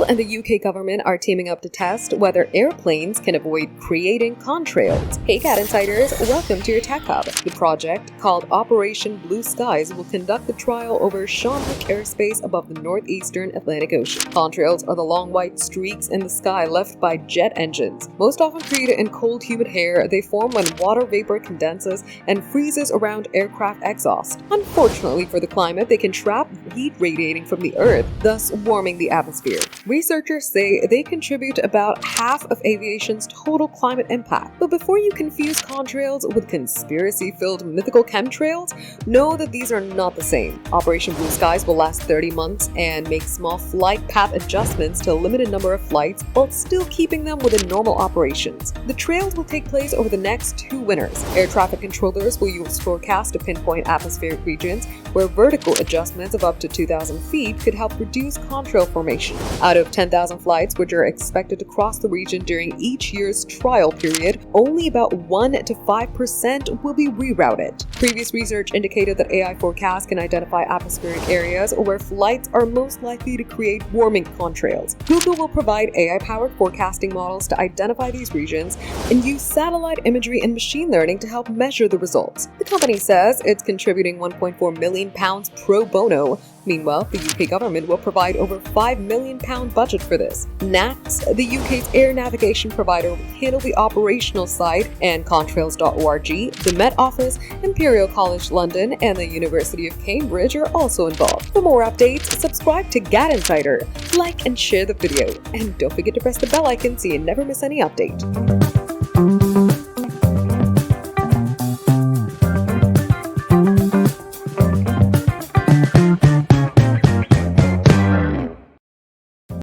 and the UK government are teaming up to test whether airplanes can avoid creating contrails. Hey GadInsiders, welcome to your Tech Hub. The project, called Operation Blue Skies, will conduct the trial over Shanghai airspace above the northeastern Atlantic Ocean. Contrails are the long white streaks in the sky left by jet engines. Most often created in cold, humid air, they form when water vapor condenses and freezes around aircraft exhaust. Unfortunately for the climate, they can trap heat radiating from the Earth, thus warming the atmosphere. Researchers say they contribute about half of aviation's total climate impact. But before you confuse contrails with conspiracy-filled mythical chemtrails, know that these are not the same. Operation Blue Skies will last 30 months and make small flight path adjustments to a limited number of flights while still keeping them within normal operations. The trails will take place over the next 2 winters. Air traffic controllers will use forecasts to pinpoint atmospheric regions where vertical adjustments of up to 2,000 feet could help reduce contrail formation. Out of 10,000 flights which are expected to cross the region during each year's trial period, only about 1 to 5% will be rerouted. Previous research indicated that AI forecasts can identify atmospheric areas where flights are most likely to create warming contrails. Google will provide AI-powered forecasting models to identify these regions and use satellite imagery and machine learning to help measure the results. The company says it's contributing £1.4 million pro bono. Meanwhile, the UK government will provide over £5 million budget for this. NATS, the UK's air navigation provider, will handle the operational side, and Contrails.org, the Met Office, Imperial College London, and the University of Cambridge are also involved. For more updates, subscribe to GadInsider, like and share the video, and don't forget to press the bell icon so you never miss any update.